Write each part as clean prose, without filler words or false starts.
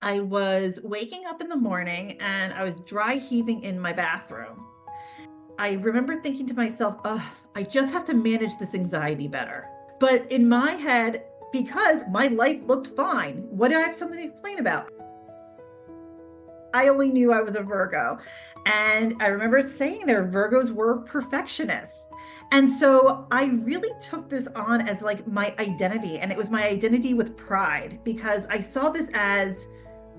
I was waking up in the morning and I was dry heaving in my bathroom. I remember thinking to myself, oh, I just have to manage this anxiety better. But in my head, because my life looked fine, what do I have something to complain about? I only knew I was a Virgo. And I remember saying there, Virgos were perfectionists. And so I really took this on as like my identity. And it was my identity with pride because I saw this as,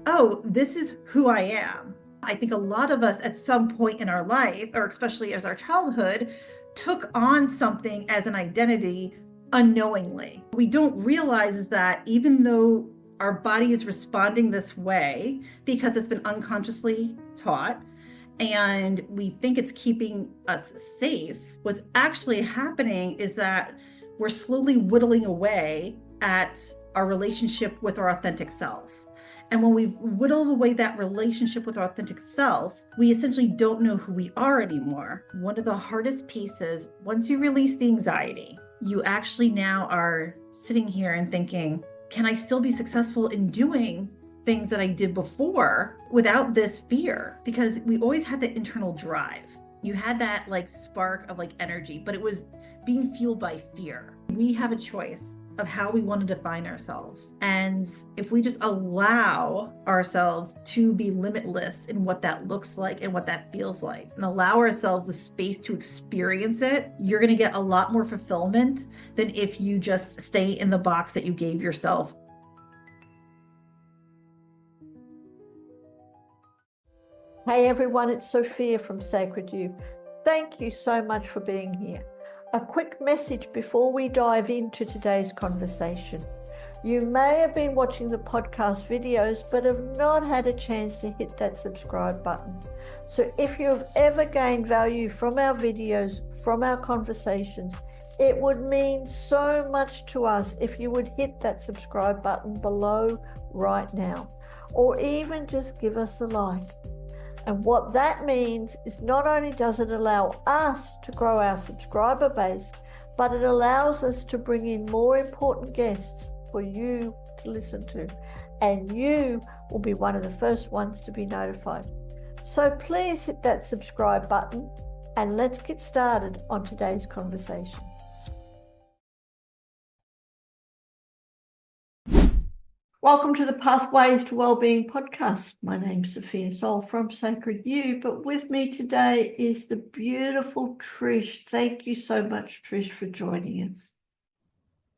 oh, this is who I am. I think a lot of us at some point in our life, or especially as our childhood, took on something as an identity unknowingly. We don't realize is that even though our body is responding this way because it's been unconsciously taught and we think it's keeping us safe, what's actually happening is that we're slowly whittling away at our relationship with our authentic self. And when we've whittled away that relationship with our authentic self, we essentially don't know who we are anymore. One of the hardest pieces, once you release the anxiety, you actually now are sitting here and thinking, can I still be successful in doing things that I did before without this fear? Because we always had the internal drive. You had that like spark of like energy, but it was being fueled by fear. We have a choice of how we want to define ourselves. And if we just allow ourselves to be limitless in what that looks like and what that feels like, and allow ourselves the space to experience it, you're going to get a lot more fulfillment than if you just stay in the box that you gave yourself. Hey everyone, it's Sophia from Sacred You. Thank you so much for being here. A quick message before we dive into today's conversation. You may have been watching the podcast videos, but have not had a chance to hit that subscribe button. So if you have ever gained value from our videos, from our conversations, it would mean so much to us if you would hit that subscribe button below right now, or even just give us a like. And what that means is not only does it allow us to grow our subscriber base, but it allows us to bring in more important guests for you to listen to. And you will be one of the first ones to be notified. So please hit that subscribe button and let's get started on today's conversation. Welcome to the Pathways to Wellbeing podcast. My name's Sophia Soul from Sacred You, but with me today is the beautiful Trish. Thank you so much, Trish, for joining us.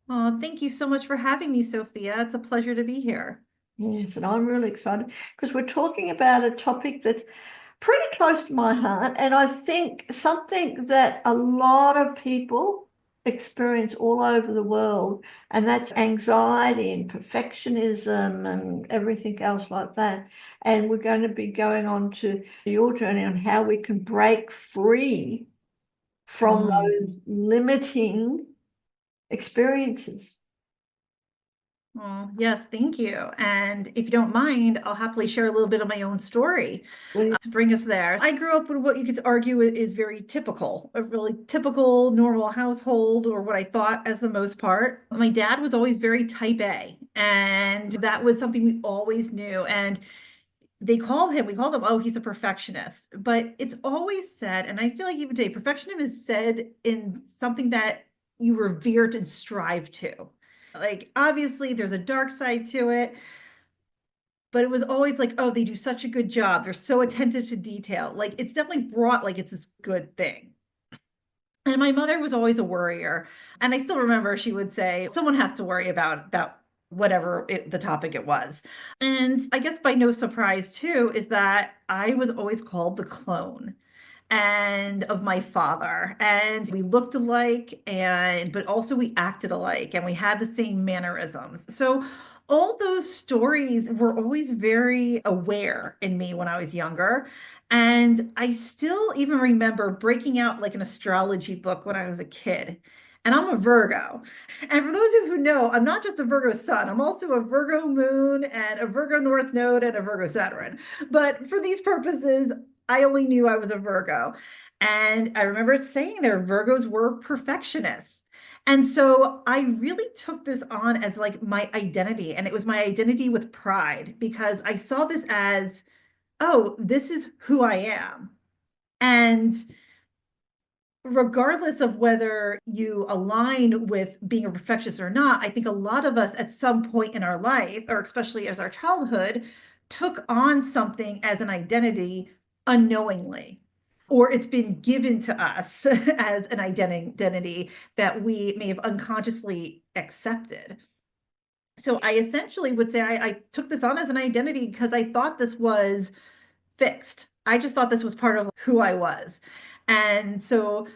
Oh, thank you so much for having me, Sophia. It's a pleasure to be here. Yes, and I'm really excited because we're talking about a topic that's pretty close to my heart, and I think something that a lot of people experience all over the world, and that's anxiety and perfectionism and everything else like that. And we're going to be going on to your journey on how we can break free from those limiting experiences. Oh, yes, thank you. And if you don't mind, I'll happily share a little bit of my own story to bring us there. I grew up with what you could argue is very typical, a really typical, normal household, or what I thought as the most part. My dad was always very type A, and that was something we always knew. And we called him, oh, he's a perfectionist. But it's always said, and I feel like even today, perfectionism is said in something that you revere and strive to. Like, obviously, there's a dark side to it, but it was always like, oh, they do such a good job. They're so attentive to detail. Like, it's definitely brought, like, it's this good thing. And my mother was always a worrier. And I still remember she would say, someone has to worry about whatever the topic it was. And I guess by no surprise, too, is that I was always called the clone and of my father, and we looked alike, but also we acted alike, and we had the same mannerisms. So all those stories were always very aware in me when I was younger. And I still even remember breaking out like an astrology book when I was a kid. And I'm a Virgo. And for those of you who know, I'm not just a Virgo sun, I'm also a Virgo moon and a Virgo North Node and a Virgo Saturn. But for these purposes, I only knew I was a Virgo. And I remember it saying there, Virgos were perfectionists. And so I really took this on as like my identity, and it was my identity with pride because I saw this as, oh, this is who I am. And regardless of whether you align with being a perfectionist or not, I think a lot of us at some point in our life, or especially as our childhood, took on something as an identity unknowingly, or it's been given to us as an identity that we may have unconsciously accepted. So I essentially would say I took this on as an identity because I thought this was fixed. I just thought this was part of who I was. And so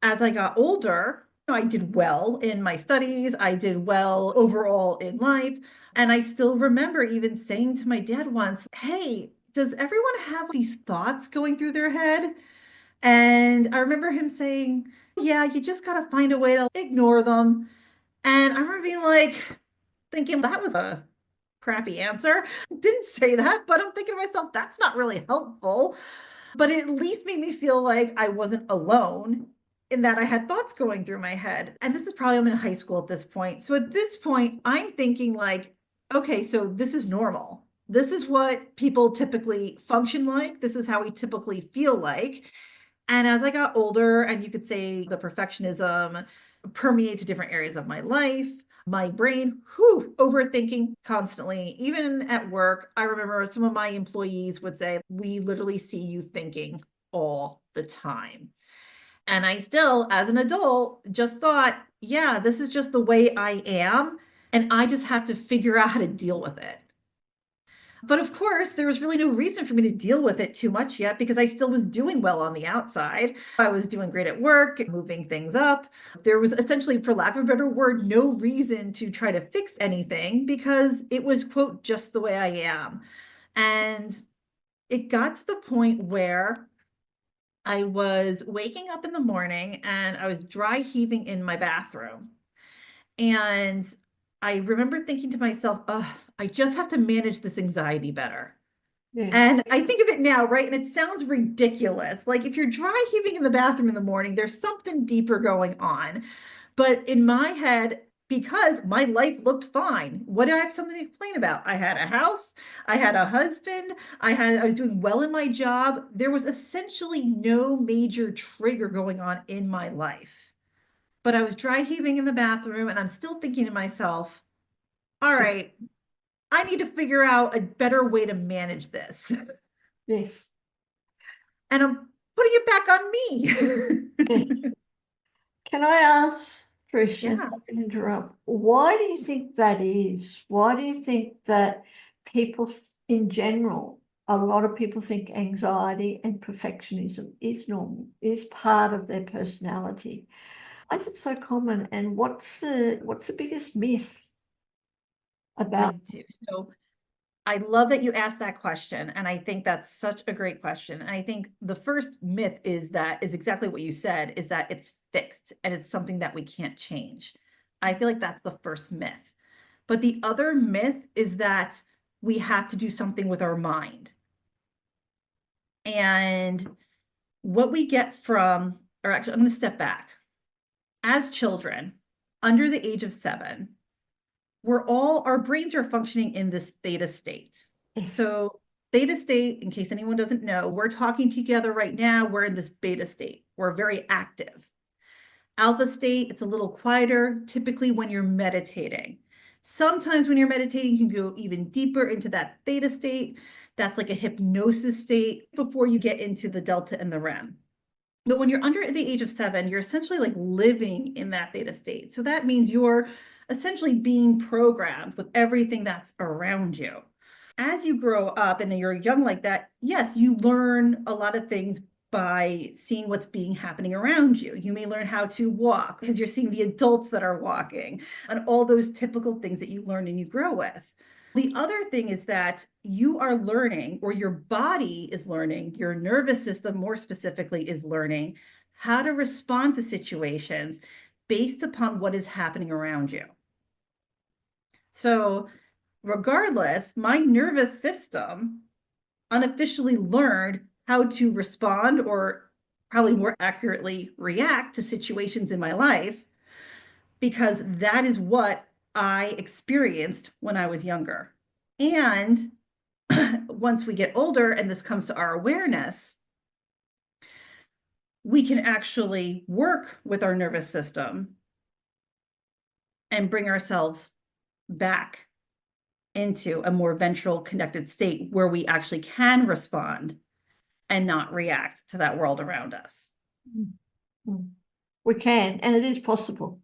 as I got older, I did well in my studies, I did well overall in life. And I still remember even saying to my dad once, hey, does everyone have these thoughts going through their head? And I remember him saying, yeah, you just got to find a way to ignore them. And I remember being like, thinking that was a crappy answer. Didn't say that, but I'm thinking to myself, that's not really helpful. But it at least made me feel like I wasn't alone in that I had thoughts going through my head. And this is probably, I'm in high school at this point. So at this point, I'm thinking like, okay, so this is normal. This is what people typically function like. This is how we typically feel like. And as I got older, and you could say the perfectionism permeated different areas of my life, my brain, overthinking constantly. Even at work, I remember some of my employees would say, we literally see you thinking all the time. And I still, as an adult, just thought, yeah, this is just the way I am. And I just have to figure out how to deal with it. But of course, there was really no reason for me to deal with it too much yet because I still was doing well on the outside. I was doing great at work, moving things up. There was essentially, for lack of a better word, no reason to try to fix anything because it was, quote, just the way I am. And it got to the point where I was waking up in the morning and I was dry heaving in my bathroom. And I remember thinking to myself, oh, I just have to manage this anxiety better. Yes. And I think of it now, right? And it sounds ridiculous. Like if you're dry heaving in the bathroom in the morning, there's something deeper going on. But in my head, because my life looked fine, what do I have something to complain about? I had a house, I had a husband, I was doing well in my job. There was essentially no major trigger going on in my life. But I was dry heaving in the bathroom, and I'm still thinking to myself, all right, I need to figure out a better way to manage this. Yes. And I'm putting it back on Yes. me. Can I ask, Trish, and Yeah, I can interrupt, why do you think that is? Why do you think that people in general, a lot of people think anxiety and perfectionism is normal, is part of their personality? Why is it so common? And what's the biggest myth I about do. So I love that you asked that question. And I think that's such a great question. And I think the first myth is exactly what you said, is that it's fixed and it's something that we can't change. I feel like that's the first myth. But the other myth is that we have to do something with our mind. And what we get from, or actually, I'm going to step back. As children, under the age of 7, our brains are functioning in this theta state. this? So theta state, in case anyone doesn't know, we're talking together right now, we're in this beta state. We're very active. Alpha state, it's a little quieter, typically when you're meditating. Sometimes when you're meditating, you can go even deeper into that theta state. That's like a hypnosis state before you get into the delta and the REM. But when you're under the age of 7, you're essentially like living in that theta state. So that means you're essentially being programmed with everything that's around you. As you grow up and you're young like that, yes, you learn a lot of things by seeing what's being happening around you. You may learn how to walk because you're seeing the adults that are walking and all those typical things that you learn and you grow with. The other thing is that you are learning, or your body is learning, your nervous system more specifically is learning how to respond to situations based upon what is happening around you. So, regardless, my nervous system unofficially learned how to respond, or probably more accurately react to situations in my life because that is what I experienced when I was younger. And once we get older and this comes to our awareness, we can actually work with our nervous system and bring ourselves back into a more ventral connected state where we actually can respond and not react to that world around us. We can, and it is possible.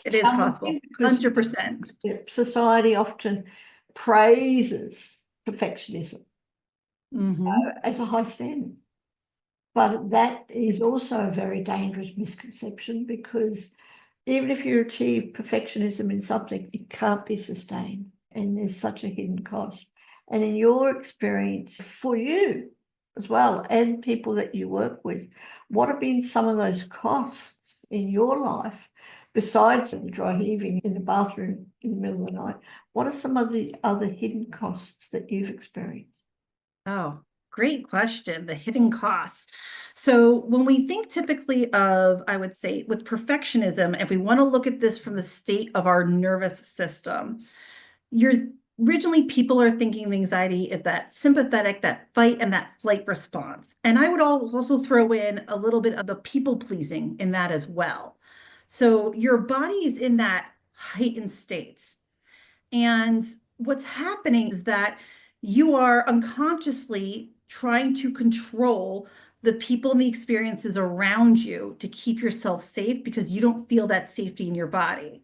It is possible, 100%. Society often praises perfectionism as a high standard. But that is also a very dangerous misconception, because even if you achieve perfectionism in something, it can't be sustained, and there's such a hidden cost. And in your experience, for you as well, and people that you work with, what have been some of those costs in your life, besides the dry heaving in the bathroom in the middle of the night? What are some of the other hidden costs that you've experienced? Oh, great question. The hidden costs. So when we think typically of, I would say, with perfectionism, if we want to look at this from the state of our nervous system, originally people are thinking of anxiety of that sympathetic, that fight and that flight response. And I would also throw in a little bit of the people pleasing in that as well. So your body is in that heightened state. And what's happening is that you are unconsciously trying to control the people and the experiences around you to keep yourself safe because you don't feel that safety in your body.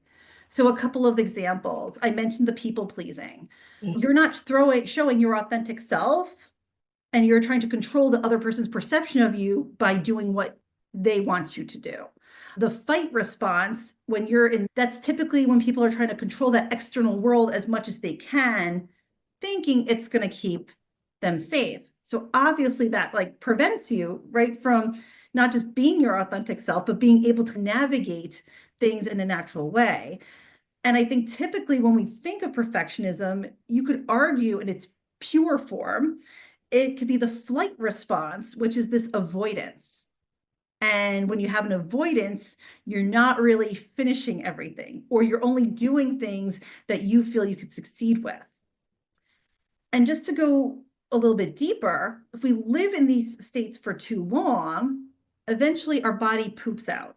So a couple of examples. I mentioned the people pleasing. You're not showing your authentic self, and you're trying to control the other person's perception of you by doing what they want you to do. The fight response, when you're in, that's typically when people are trying to control that external world as much as they can, thinking it's going to keep them safe. So obviously that like prevents you right from not just being your authentic self, but being able to navigate things in a natural way. And I think typically when we think of perfectionism, you could argue in its pure form, it could be the flight response, which is this avoidance. And when you have an avoidance, you're not really finishing everything, or you're only doing things that you feel you could succeed with. And just to go a little bit deeper, if we live in these states for too long, eventually our body poops out.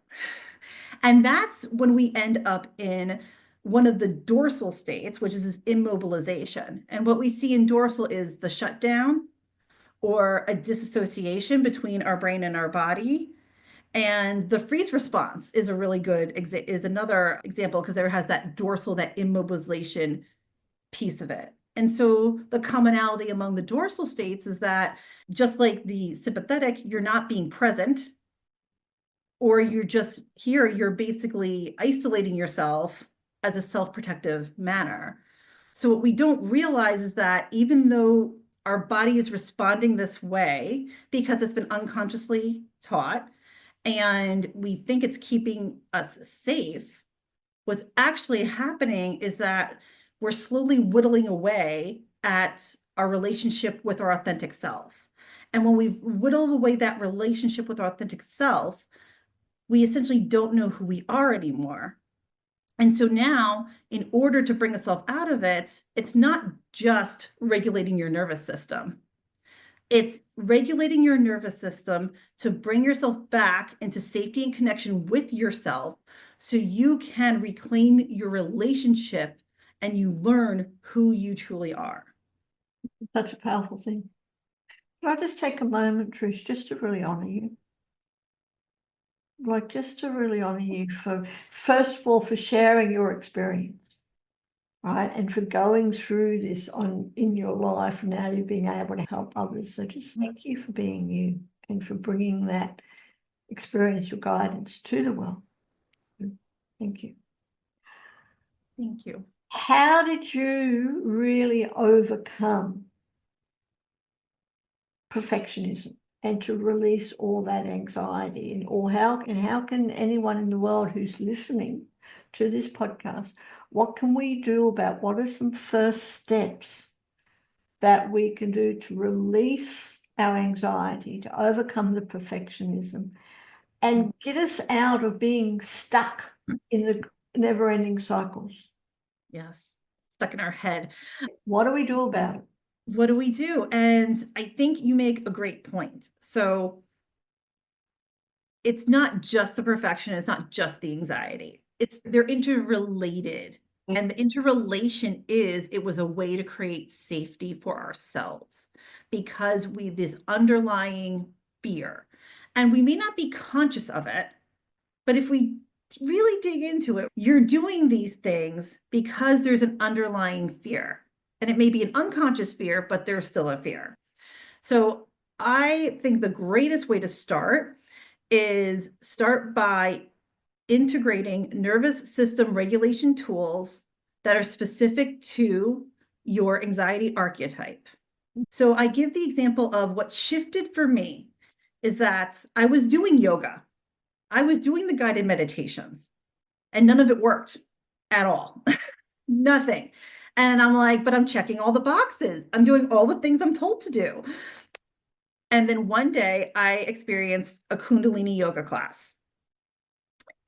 And that's when we end up in one of the dorsal states, which is this immobilization. And what we see in dorsal is the shutdown or a disassociation between our brain and our body. And the freeze response is a really good is another example, because there has that dorsal, that immobilization piece of it. And so the commonality among the dorsal states is that just like the sympathetic, you're not being present, or you're just here, you're basically isolating yourself as a self-protective manner. So what we don't realize is that even though our body is responding this way because it's been unconsciously taught, and we think it's keeping us safe, what's actually happening is that we're slowly whittling away at our relationship with our authentic self. And when we've whittled away that relationship with our authentic self, we essentially don't know who we are anymore. And so now, in order to bring yourself out of it, it's not just regulating your nervous system. It's regulating your nervous system to bring yourself back into safety and connection with yourself so you can reclaim your relationship and you learn who you truly are. Such a powerful thing. Can I just take a moment, Trish, just to really honor you? Like, just to really honor you for, first of all, for sharing your experience, right? And for going through this in your life, and now you're being able to help others. So just thank you for being you and for bringing that experiential guidance to the world. Thank you. Thank you. How did you really overcome perfectionism and to release all that anxiety? And how can anyone in the world who's listening to this podcast, what can we do about, what are some first steps that we can do to release our anxiety, to overcome the perfectionism and get us out of being stuck in the never-ending cycles. Yes, stuck in our head. What do we do about it? What do we do? And I think you make a great point. So it's not just the perfection, it's not just the anxiety. They're interrelated. And the interrelation is it was a way to create safety for ourselves because this underlying fear. And we may not be conscious of it, but if we really dig into it, you're doing these things because there's an underlying fear. And it may be an unconscious fear, but there's still a fear. So I think the greatest way to start is start by integrating nervous system regulation tools that are specific to your anxiety archetype. So I give the example of what shifted for me is that I was doing yoga. I was doing the guided meditations and none of it worked at all. Nothing. And I'm like, but I'm checking all the boxes. I'm doing all the things I'm told to do. And then one day I experienced a Kundalini Yoga class.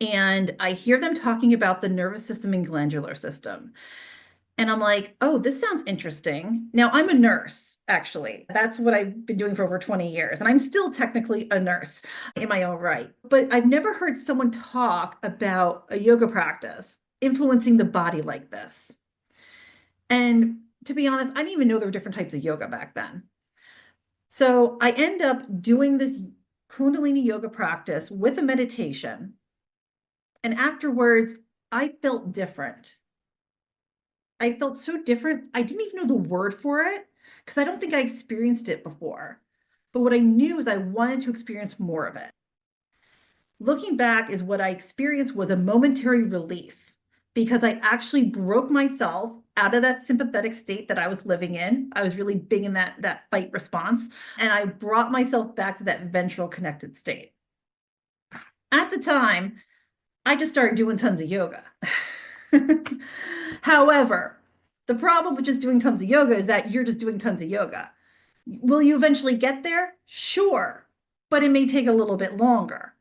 And I hear them talking about the nervous system and glandular system. And I'm like, oh, this sounds interesting. Now, I'm a nurse, actually. That's what I've been doing for over 20 years. And I'm still technically a nurse in my own right. But I've never heard someone talk about a yoga practice influencing the body like this. And to be honest, I didn't even know there were different types of yoga back then. So I end up doing this Kundalini yoga practice with a meditation. And afterwards, I felt different. I felt so different. I didn't even know the word for it because I don't think I experienced it before. But what I knew is I wanted to experience more of it. Looking back is what I experienced was a momentary relief because I actually broke myself out of that sympathetic state that I was living in. I was really big in that fight response, and I brought myself back to that ventral connected state. At the time, I just started doing tons of yoga. However, the problem with just doing tons of yoga is that you're just doing tons of yoga. Will you eventually get there? Sure, but it may take a little bit longer.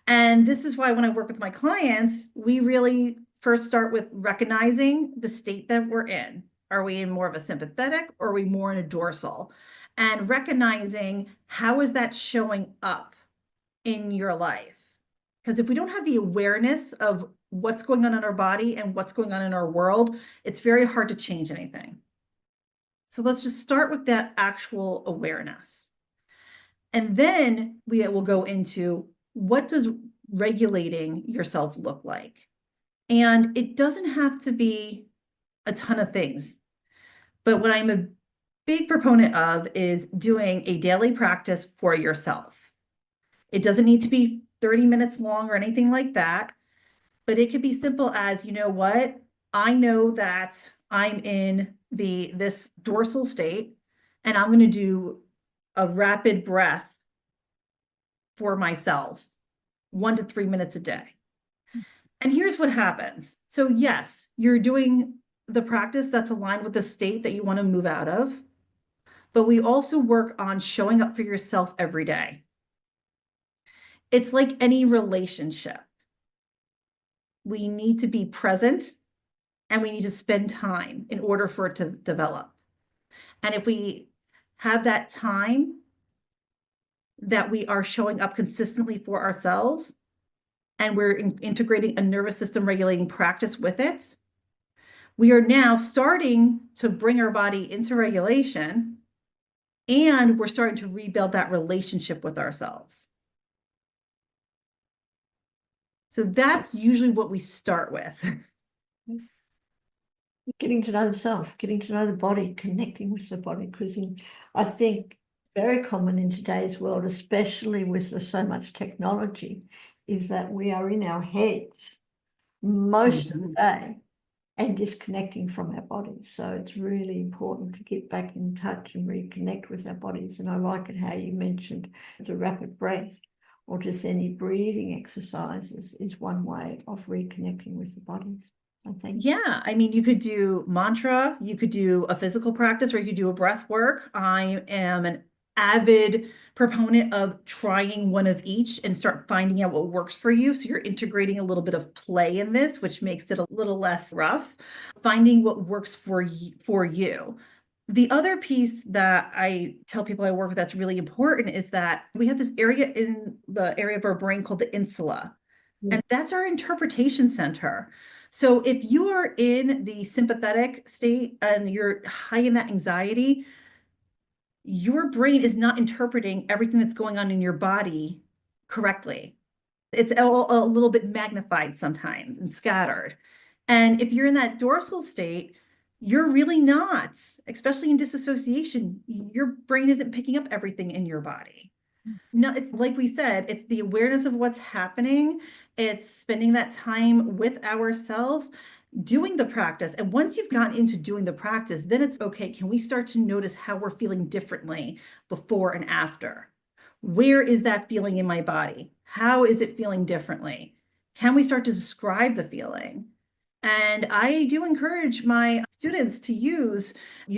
And this is why when I work with my clients, we really first start with recognizing the state that we're in. Are we in more of a sympathetic or are we more in a dorsal? And recognizing how is that showing up in your life? Because if we don't have the awareness of what's going on in our body and what's going on in our world, it's very hard to change anything. So let's just start with that actual awareness. And then we will go into what does regulating yourself look like? And it doesn't have to be a ton of things. But what I'm a big proponent of is doing a daily practice for yourself. It doesn't need to be 30 minutes long or anything like that, but it could be simple as, you know what? I know that I'm in this dorsal state and I'm going to do a rapid breath for myself 1 to 3 minutes a day. And here's what happens. So yes, you're doing the practice that's aligned with the state that you want to move out of, but we also work on showing up for yourself every day. It's like any relationship. We need to be present and we need to spend time in order for it to develop. And if we have that time that we are showing up consistently for ourselves and we're integrating a nervous system regulating practice with it, we are now starting to bring our body into regulation and we're starting to rebuild that relationship with ourselves. So that's usually what we start with. Getting to know the self, getting to know the body, connecting with the body, because I think very common in today's world, especially with so much technology, is that we are in our heads most of the day and disconnecting from our bodies. So it's really important to get back in touch and reconnect with our bodies. And I like it how you mentioned the rapid breath or just any breathing exercises is one way of reconnecting with the bodies. I think. Yeah, I mean, you could do mantra, you could do a physical practice, or you could do a breath work. I am an avid proponent of trying one of each and start finding out what works for you. So you're integrating a little bit of play in this, which makes it a little less rough, finding what works for you. The other piece that I tell people I work with that's really important is that we have this area in the area of our brain called the insula, and that's our interpretation center. So if you are in the sympathetic state and you're high in that anxiety, your brain is not interpreting everything that's going on in your body correctly. It's a little bit magnified sometimes and scattered. And if you're in that dorsal state, you're really not, especially in disassociation, your brain isn't picking up everything in your body. No, it's like we said, it's the awareness of what's happening. It's spending that time with ourselves, doing the practice. And once you've gotten into doing the practice, then it's okay. Can we start to notice how we're feeling differently before and after? Where is that feeling in my body? How is it feeling differently? Can we start to describe the feeling? And I do encourage my students to use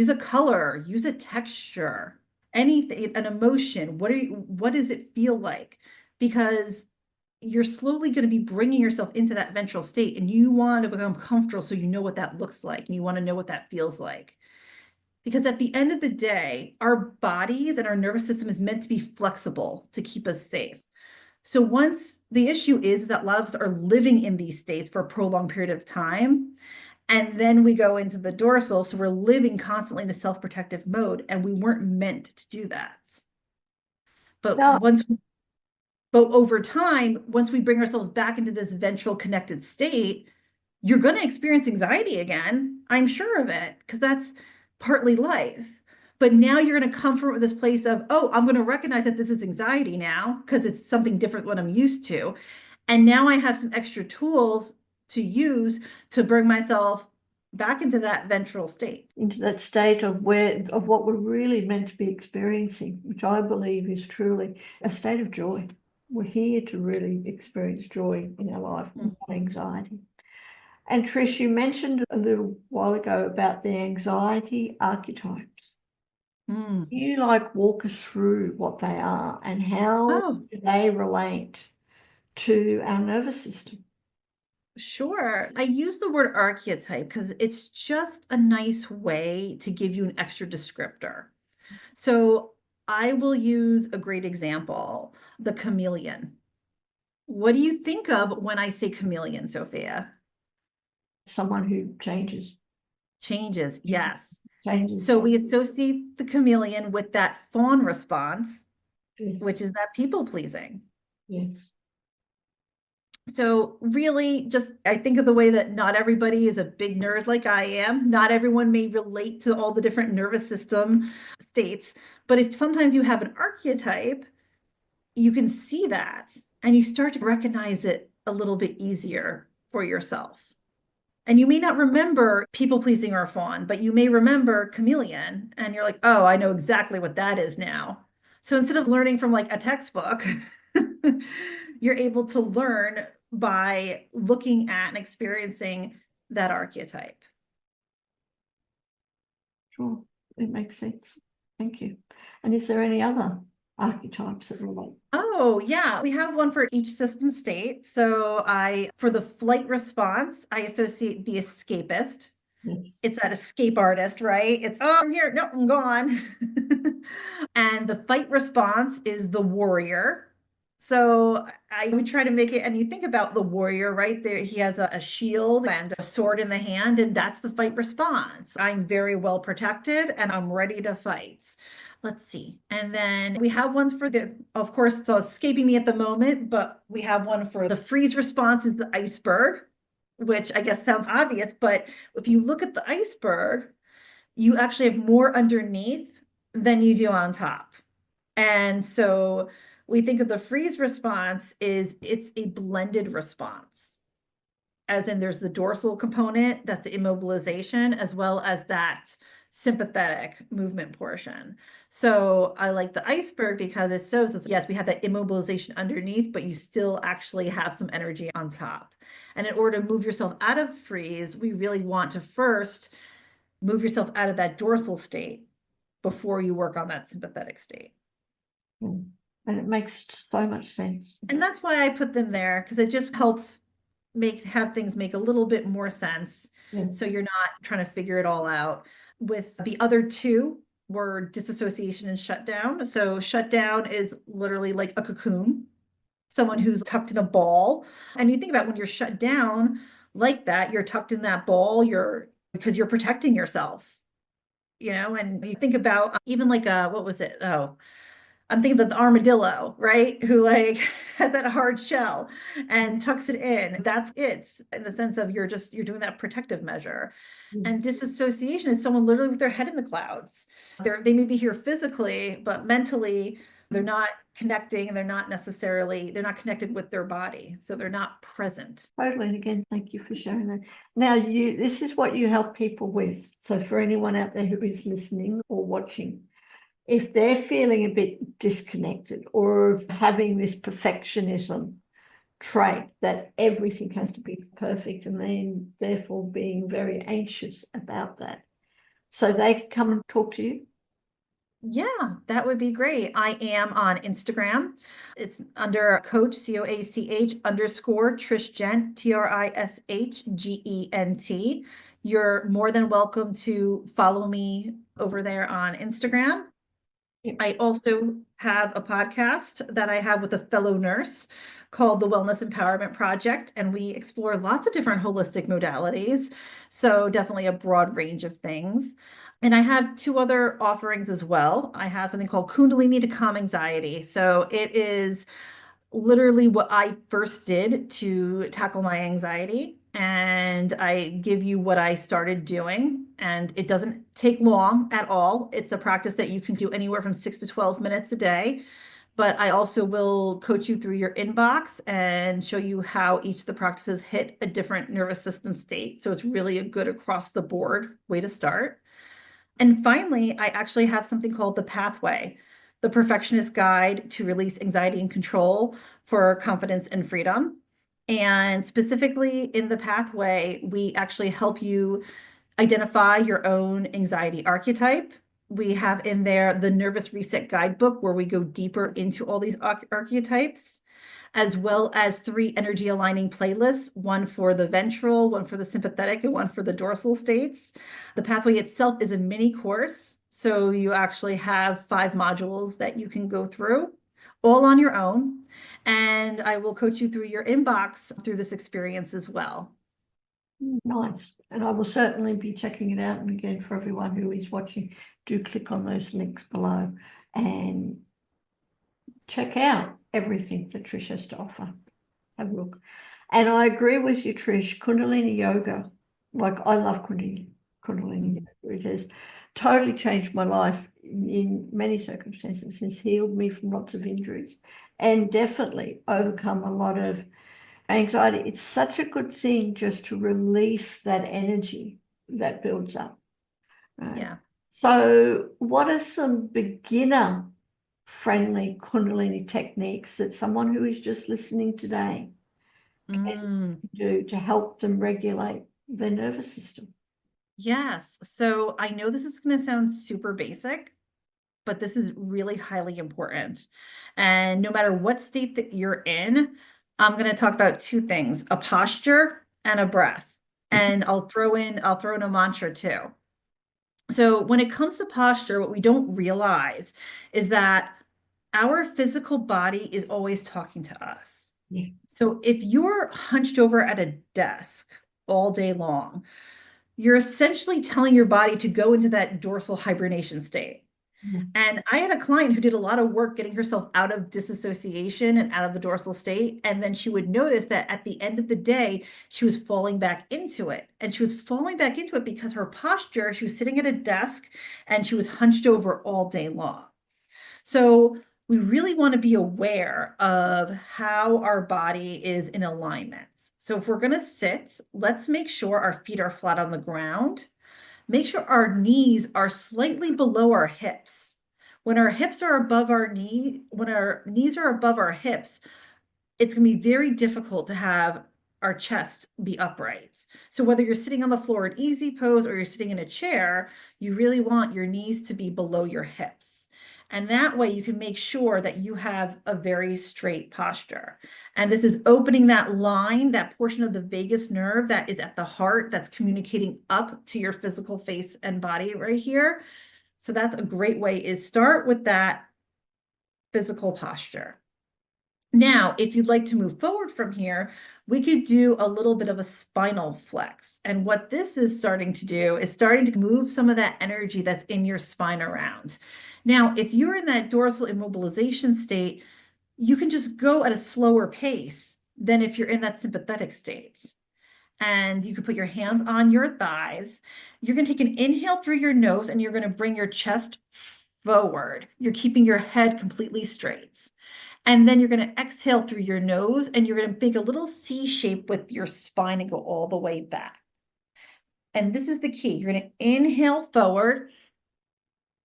a color, use a texture, anything, an emotion. What does it feel like? Because you're slowly going to be bringing yourself into that ventral state, and you want to become comfortable so you know what that looks like and you want to know what that feels like. Because at the end of the day, our bodies and our nervous system is meant to be flexible to keep us safe. So once the issue is that a lot of us are living in these states for a prolonged period of time, and then we go into the dorsal, so we're living constantly in a self-protective mode, and we weren't meant to do that. But No, over time, once we bring ourselves back into this ventral connected state, you're going to experience anxiety again. I'm sure of it, because that's partly life. But now you're going to come from this place of, oh, I'm going to recognize that this is anxiety now because it's something different what I'm used to. And now I have some extra tools to use to bring myself back into that ventral state. into that state of what we're really meant to be experiencing, which I believe is truly a state of joy. We're here to really experience joy in our life, not anxiety. And Trish, you mentioned a little while ago about the anxiety archetypes. Mm. Can you walk us through what they are and how Oh, do they relate to our nervous system? sure. I use the word archetype because it's just a nice way to give you an extra descriptor. So I will use a great example, the chameleon. What do you think of when I say chameleon, Sophia? Someone who changes, Changes, yes. changes. So we associate the chameleon with that fawn response, Yes, which is that people pleasing. yes. So really just, I think of the way that not everybody is a big nerd like I am. Not everyone may relate to all the different nervous system states, but if sometimes you have an archetype, you can see that and you start to recognize it a little bit easier for yourself. And you may not remember people pleasing or fawn, but you may remember chameleon and you're like, oh, I know exactly what that is now. So instead of learning from like a textbook, you're able to learn by looking at and experiencing that archetype. Sure, it makes sense. Thank you. And is there any other archetypes that relate? Oh, yeah, we have one for each system state. So for the flight response, I associate the escapist. Yes. It's that escape artist, right? It's, oh, I'm here. No, I'm gone. And the fight response is the warrior. So I would try to make it, and you think about the warrior, right? There, he has a shield and a sword in the hand, and that's the fight response. I'm very well protected and I'm ready to fight. Let's see. And then we have ones for of course, it's escaping me at the moment, but we have one for the freeze response is the iceberg, which I guess sounds obvious, but if you look at the iceberg, you actually have more underneath than you do on top. And so we think of the freeze response is it's a blended response. As in there's the dorsal component, that's the immobilization, as well as that sympathetic movement portion. So I like the iceberg because it shows us, yes, we have that immobilization underneath, but you still actually have some energy on top. And in order to move yourself out of freeze, we really want to first move yourself out of that dorsal state before you work on that sympathetic state. And it makes so much sense. And that's why I put them there, because it just helps have things make a little bit more sense. Yeah. So you're not trying to figure it all out. With the other two were disassociation and shutdown. So shutdown is literally like a cocoon, someone who's tucked in a ball. And you think about when you're shut down like that, you're tucked in that ball, because you're protecting yourself, and you think about even like what was it? Oh, I'm thinking of the armadillo, right? Who like has that hard shell and tucks it in. That's it in the sense of you're doing that protective measure. And disassociation is someone literally with their head in the clouds. They may be here physically, but mentally they're not connecting, and they're not connected with their body. So they're not present. Totally. And again, thank you for sharing that. Now, this is what you help people with. So for anyone out there who is listening or watching, if they're feeling a bit disconnected or having this perfectionism trait that everything has to be perfect, and then therefore being very anxious about that, so they can come and talk to you. Yeah, that would be great. I am on Instagram. It's under coach, COACH underscore Trish Gent, TRISHGENT. You're more than welcome to follow me over there on Instagram. Yep. I also have a podcast that I have with a fellow nurse called the Wellness Empowerment Project, and we explore lots of different holistic modalities. So definitely a broad range of things. And I have two other offerings as well. I have something called Kundalini to Calm Anxiety. So it is literally what I first did to tackle my anxiety. And I give you what I started doing, and it doesn't take long at all. It's a practice that you can do anywhere from 6 to 12 minutes a day. But I also will coach you through your inbox and show you how each of the practices hit a different nervous system state. So it's really a good across the board way to start. And finally, I actually have something called the Pathway, the Perfectionist Guide to Release Anxiety and Control for Confidence and Freedom. And specifically in the Pathway, we actually help you identify your own anxiety archetype. We have in there the Nervous Reset Guidebook, where we go deeper into all these archetypes, as well as 3 energy aligning playlists, one for the ventral, one for the sympathetic, and one for the dorsal states. The pathway itself is a mini course. So you actually have 5 modules that you can go through all on your own. And I will coach you through your inbox through this experience as well. Nice. And I will certainly be checking it out. And again, for everyone who is watching, do click on those links below and check out everything that Trish has to offer. Have a look. And I agree with you, Trish. Kundalini Yoga, like I love Kundalini Yoga. It has totally changed my life in many circumstances. It's healed me from lots of injuries and definitely overcome a lot of anxiety. It's such a good thing just to release that energy that builds up. Yeah. So what are some beginner friendly Kundalini techniques that someone who is just listening today can do to help them regulate their nervous system? Yes. So I know this is going to sound super basic, but this is really highly important. And no matter what state that you're in, I'm going to talk about 2 things, a posture and a breath. And I'll throw in a mantra too. So when it comes to posture, what we don't realize is that our physical body is always talking to us. Yeah. So if you're hunched over at a desk all day long, you're essentially telling your body to go into that dorsal hibernation state. And I had a client who did a lot of work getting herself out of disassociation and out of the dorsal state. And then she would notice that at the end of the day, she was falling back into it. And she was falling back into it because her posture, she was sitting at a desk and she was hunched over all day long. So we really want to be aware of how our body is in alignment. So if we're going to sit, let's make sure our feet are flat on the ground. Make sure our knees are slightly below our hips. When our hips are above our when our knees are above our hips, it's going to be very difficult to have our chest be upright. So whether you're sitting on the floor in easy pose or you're sitting in a chair, you really want your knees to be below your hips. And that way you can make sure that you have a very straight posture. And this is opening that line, that portion of the vagus nerve that is at the heart, that's communicating up to your physical face and body right here. So that's a great way, is start with that physical posture. Now, if you'd like to move forward from here, we could do a little bit of a spinal flex. And what this is starting to do is starting to move some of that energy that's in your spine around. Now, if you're in that dorsal immobilization state, you can just go at a slower pace than if you're in that sympathetic state. And you can put your hands on your thighs. You're going to take an inhale through your nose and you're going to bring your chest forward. You're keeping your head completely straight. And then you're going to exhale through your nose and you're going to make a little C shape with your spine and go all the way back. And this is the key. You're going to inhale forward,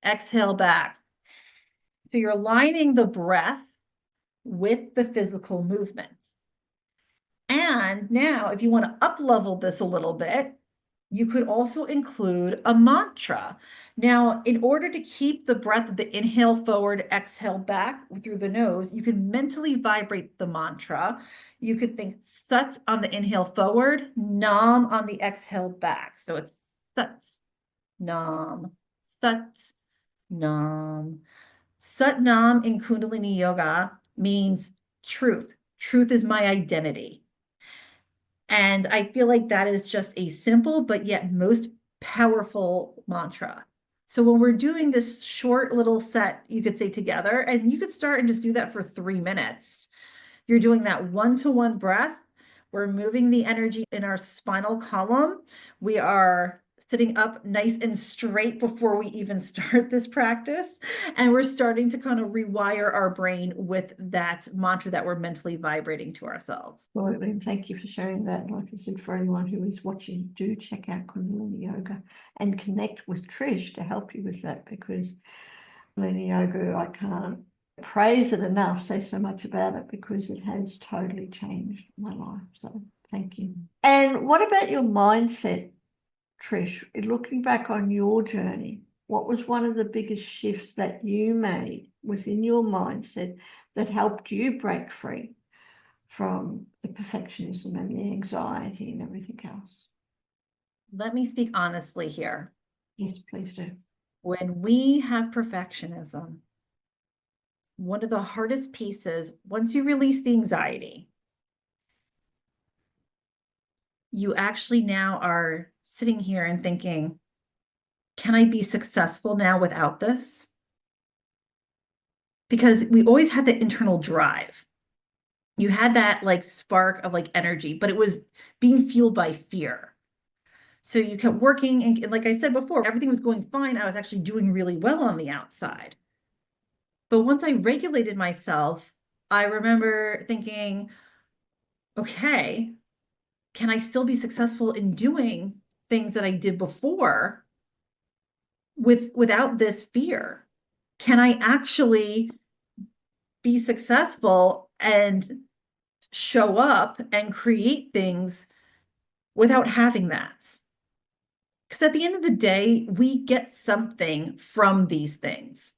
exhale back. So you're aligning the breath with the physical movements. And now, if you want to up-level this a little bit, you could also include a mantra. Now, in order to keep the breath of the inhale forward, exhale back through the nose, you can mentally vibrate the mantra. You could think Sat on the inhale forward, Nam on the exhale back. So it's Sat, Nam, Sat, Nam. Sat Nam in Kundalini Yoga means truth. Truth is my identity. And I feel like that is just a simple but yet most powerful mantra. So when we're doing this short little set, you could say together, and you could start and just do that for 3 minutes. You're doing that one-to-one breath. We're moving the energy in our spinal column. We are sitting up nice and straight before we even start this practice. And we're starting to kind of rewire our brain with that mantra that we're mentally vibrating to ourselves. Absolutely. And thank you for sharing that. Like I said, for anyone who is watching, do check out Kundalini Yoga and connect with Trish to help you with that, because Kundalini Yoga, I can't praise it enough, say so much about it, because it has totally changed my life. So thank you. And what about your mindset, Trish? Looking back on your journey, what was one of the biggest shifts that you made within your mindset that helped you break free from the perfectionism and the anxiety and everything else? Let me speak honestly here. Yes, please do. When we have perfectionism, one of the hardest pieces, once you release the anxiety, you actually now are sitting here and thinking, can I be successful now without this? Because we always had the internal drive. You had that like spark of like energy, but it was being fueled by fear. So you kept working, and like I said before, everything was going fine. I was actually doing really well on the outside. But once I regulated myself, I remember thinking, okay, can I still be successful in doing things that I did before without this fear? Can I actually be successful and show up and create things without having that? Because at the end of the day, we get something from these things.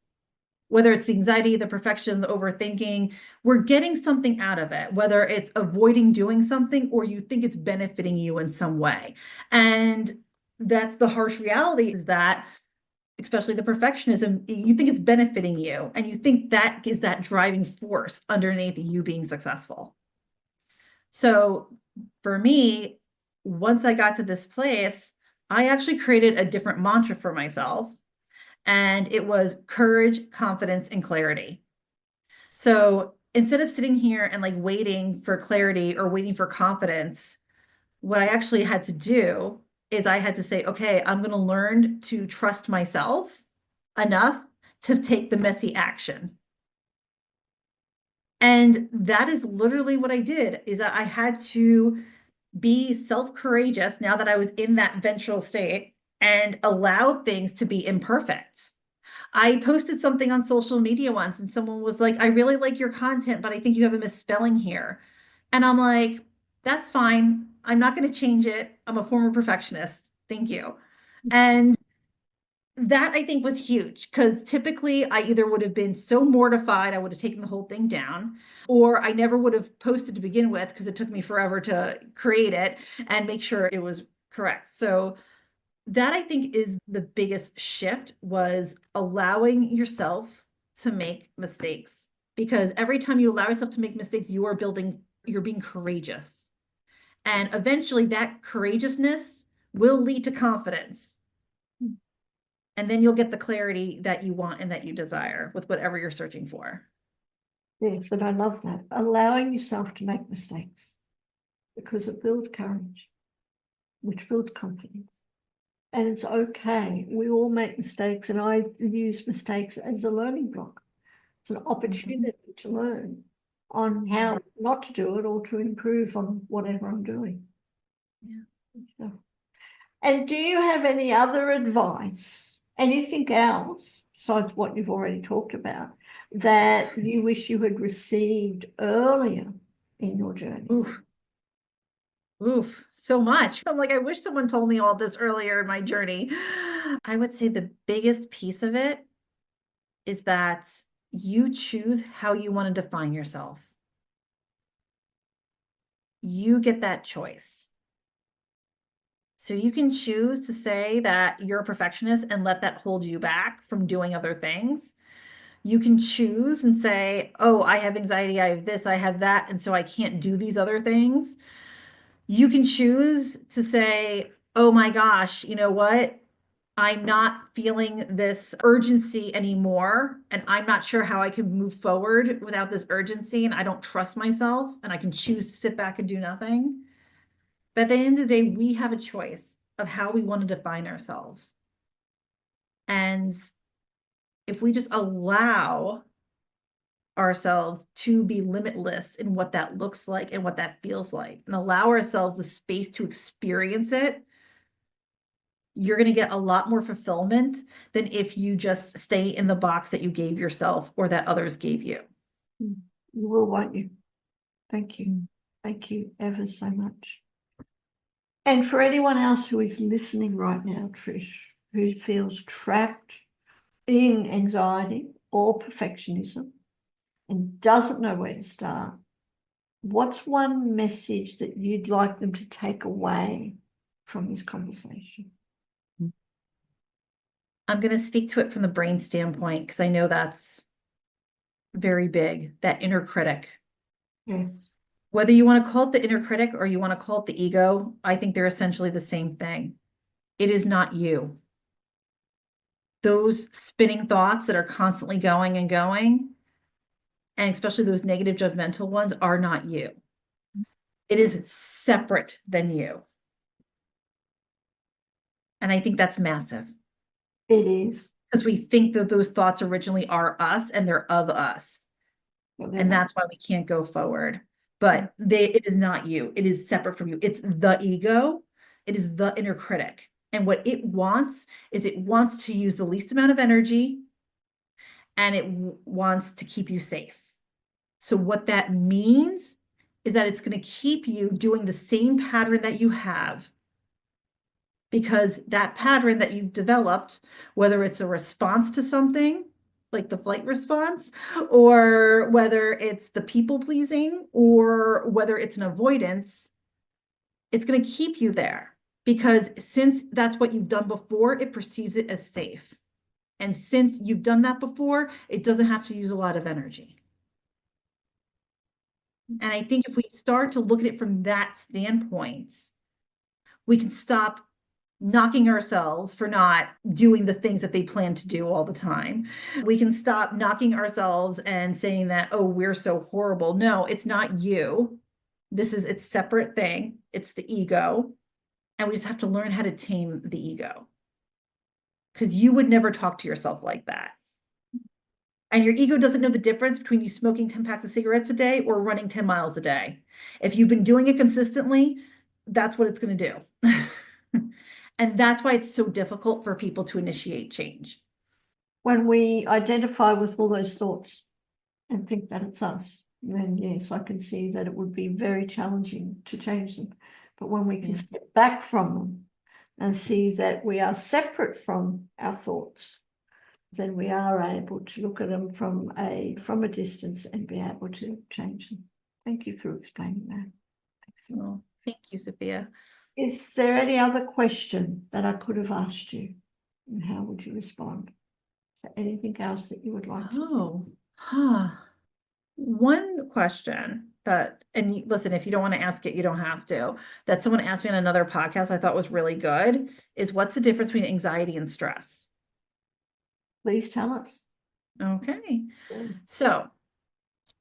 Whether it's the anxiety, the perfection, the overthinking, we're getting something out of it, whether it's avoiding doing something or you think it's benefiting you in some way. And that's the harsh reality, is that, especially the perfectionism, you think it's benefiting you and you think that is that driving force underneath you being successful. So for me, once I got to this place, I actually created a different mantra for myself. And it was courage, confidence, and clarity. So instead of sitting here and like waiting for clarity or waiting for confidence, what I actually had to do is I had to say, okay, I'm going to learn to trust myself enough to take the messy action. And that is literally what I did, is that I had to be self-courageous now that I was in that ventral state and allow things to be imperfect. I posted something on social media once and someone was like, I really like your content, but I think you have a misspelling here. And I'm like, that's fine. I'm not going to change it. I'm a former perfectionist. Thank you. And that I think was huge, because typically I either would have been so mortified I would have taken the whole thing down, or I never would have posted to begin with because it took me forever to create it and make sure it was correct. So that I think is the biggest shift, was allowing yourself to make mistakes, because every time you allow yourself to make mistakes, you're being courageous. And eventually that courageousness will lead to confidence. And then you'll get the clarity that you want and that you desire with whatever you're searching for. Yes, and I love that. Allowing yourself to make mistakes, because it builds courage, which builds confidence. And it's okay. We all make mistakes, and I use mistakes as a learning block. It's an opportunity to learn on how not to do it or to improve on whatever I'm doing. Yeah. And do you have any other advice, anything else besides what you've already talked about, that you wish you had received earlier in your journey? Oof, so much. I'm like, I wish someone told me all this earlier in my journey. I would say the biggest piece of it is that you choose how you want to define yourself. You get that choice. So you can choose to say that you're a perfectionist and let that hold you back from doing other things. You can choose and say, oh, I have anxiety, I have this, I have that, and so I can't do these other things. You can choose to say, oh my gosh, you know what? I'm not feeling this urgency anymore, and I'm not sure how I can move forward without this urgency, and I don't trust myself, and I can choose to sit back and do nothing. But at the end of the day, we have a choice of how we want to define ourselves. And if we just allow ourselves to be limitless in what that looks like and what that feels like, and allow ourselves the space to experience it, you're going to get a lot more fulfillment than if you just stay in the box that you gave yourself or that others gave you. You will, won't you? Thank you. Thank you ever so much. And for anyone else who is listening right now, Trish, who feels trapped in anxiety or perfectionism and doesn't know where to start, what's one message that you'd like them to take away from this conversation? I'm going to speak to it from the brain standpoint, because I know that's very big, that inner critic. Yes. Whether you want to call it the inner critic or you want to call it the ego, I think they're essentially the same thing. It is not you. Those spinning thoughts that are constantly going and going, and especially those negative judgmental ones, are not you. It is separate than you. And I think that's massive, It is. because we think that those thoughts originally are us and they're of us. And that's why we can't go forward. But it is not you. It is separate from you. It's the ego. It is the inner critic. And what it wants is, it wants to use the least amount of energy, and it wants to keep you safe. So what that means is that it's going to keep you doing the same pattern that you have, because that pattern that you've developed, whether it's a response to something like the flight response, or whether it's the people pleasing, or whether it's an avoidance, it's going to keep you there, because since that's what you've done before, it perceives it as safe. And since you've done that before, it doesn't have to use a lot of energy. And I think if we start to look at it from that standpoint, we can stop knocking ourselves for not doing the things that they plan to do all the time. We can stop knocking ourselves and saying that, oh, we're so horrible. No, it's not you. It's separate thing. It's the ego. And we just have to learn how to tame the ego, because you would never talk to yourself like that. And your ego doesn't know the difference between you smoking 10 packs of cigarettes a day or running 10 miles a day. If you've been doing it consistently, that's what it's going to do. And that's why it's so difficult for people to initiate change. When we identify with all those thoughts and think that it's us, then yes, I can see that it would be very challenging to change them. But when we can step back from them, and see that we are separate from our thoughts, then we are able to look at them from a distance and be able to change them. Thank you for explaining that. Well, thank you, Sophia. Is there any other question that I could have asked you? And how would you respond? Is there anything else that you would like to? One question that, and listen, if you don't want to ask it, you don't have to, that someone asked me on another podcast I thought was really good is, what's the difference between anxiety and stress? Please tell us. Okay. So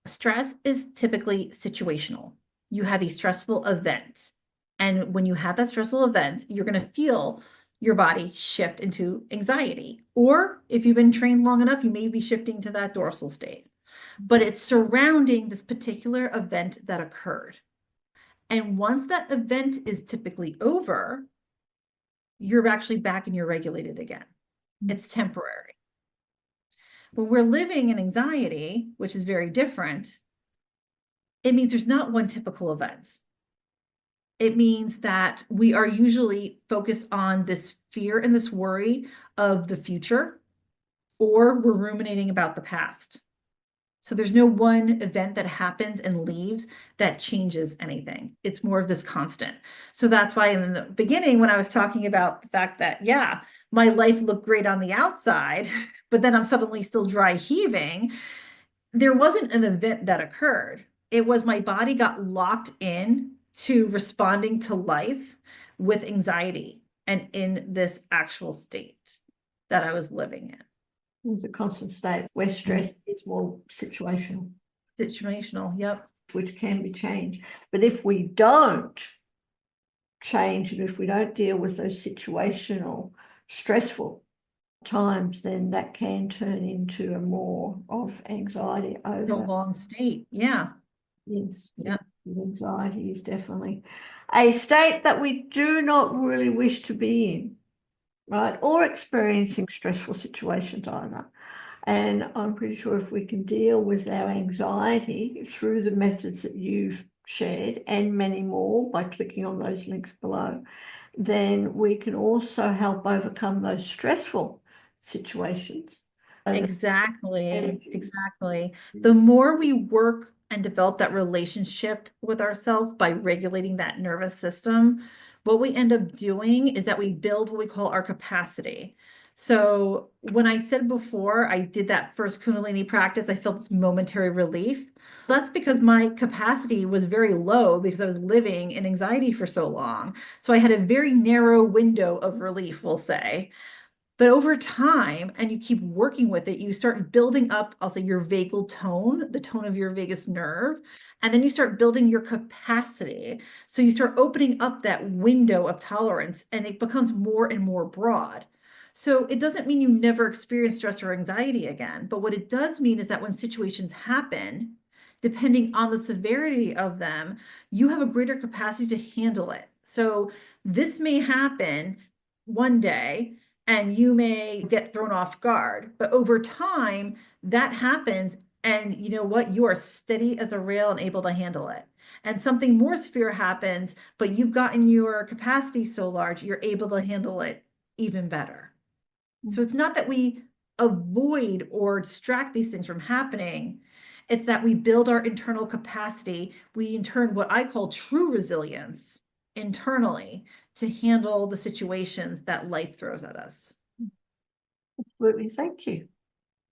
stress is typically situational. You have a stressful event. And when you have that stressful event, you're going to feel your body shift into anxiety. Or if you've been trained long enough, you may be shifting to that dorsal state. But it's surrounding this particular event that occurred. And once that event is typically over, you're actually back and you're regulated again. It's temporary. When we're living in anxiety, which is very different, it means there's not one typical event. It means that we are usually focused on this fear and this worry of the future, or we're ruminating about the past. So there's no one event that happens and leaves that changes anything. It's more of this constant. So that's why in the beginning, when I was talking about the fact that, yeah, my life looked great on the outside, but then I'm suddenly still dry heaving, there wasn't an event that occurred. It was my body got locked in to responding to life with anxiety and in this actual state that I was living in. It's a constant state where stress is more situational. Situational, yep. Which can be changed. But if we don't change, and if we don't deal with those situational, stressful times, then that can turn into a more of anxiety over. A long state, yeah. Yes, yeah. Anxiety is definitely a state that we do not really wish to be in, right? Or experiencing stressful situations either. And I'm pretty sure if we can deal with our anxiety through the methods that you've shared and many more by clicking on those links below, then we can also help overcome those stressful situations. Exactly. The more we work and develop that relationship with ourselves by regulating that nervous system, what we end up doing is that we build what we call our capacity. So when I said before, I did that first Kundalini practice, I felt this momentary relief. That's because my capacity was very low because I was living in anxiety for so long. So I had a very narrow window of relief, we'll say. But over time, and you keep working with it, you start building up, I'll say, your vagal tone, the tone of your vagus nerve, and then you start building your capacity. So you start opening up that window of tolerance, and it becomes more and more broad. So it doesn't mean you never experience stress or anxiety again, but what it does mean is that when situations happen, depending on the severity of them, you have a greater capacity to handle it. So this may happen one day, and you may get thrown off guard. But over time, that happens. And you know what? You are steady as a rail and able to handle it. And something more severe happens, but you've gotten your capacity so large, you're able to handle it even better. So it's not that we avoid or distract these things from happening. It's that we build our internal capacity. We in turn what I call true resilience internally to handle the situations that life throws at us. Absolutely. Thank you.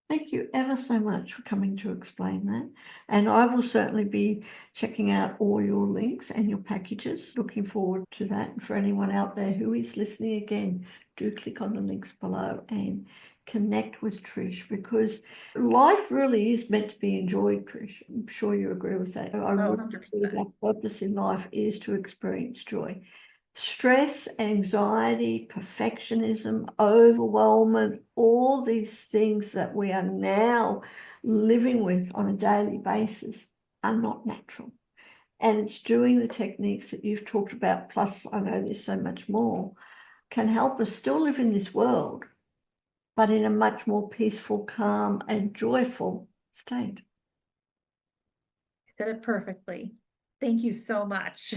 Thank you ever so much for coming to explain that. And I will certainly be checking out all your links and your packages. Looking forward to that. And for anyone out there who is listening again, do click on the links below and connect with Trish, because life really is meant to be enjoyed, Trish. I'm sure you agree with that. I really believe our purpose in life is to experience joy. Stress, anxiety, perfectionism, overwhelmment, all these things that we are now living with on a daily basis are not natural. And it's doing the techniques that you've talked about, plus I know there's so much more, can help us still live in this world, but in a much more peaceful, calm, and joyful state. You said it perfectly. Thank you so much.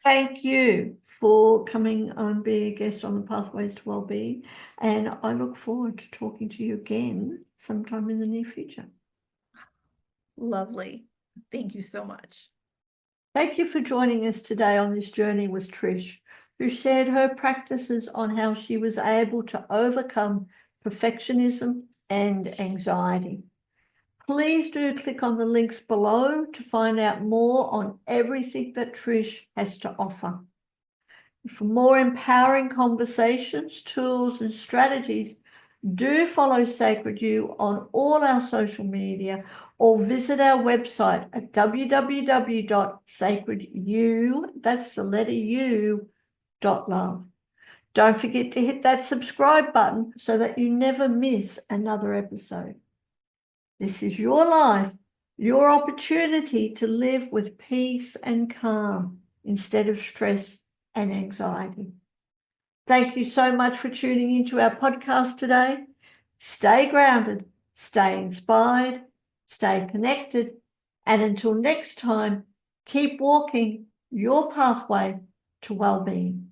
Thank you for coming and being a guest on the Pathways to Wellbeing, and I look forward to talking to you again sometime in the near future. Lovely. Thank you so much. Thank you for joining us today on this journey with Trish, who shared her practices on how she was able to overcome perfectionism and anxiety. Please do click on the links below to find out more on everything that Trish has to offer. For more empowering conversations, tools, and strategies, do follow Sacred You on all our social media or visit our website at www.sacredu, that's the letter U, .love. Don't forget to hit that subscribe button so that you never miss another episode. This is your life, your opportunity to live with peace and calm instead of stress and anxiety. Thank you so much for tuning into our podcast today. Stay grounded, stay inspired, stay connected, and until next time, keep walking your pathway to well-being.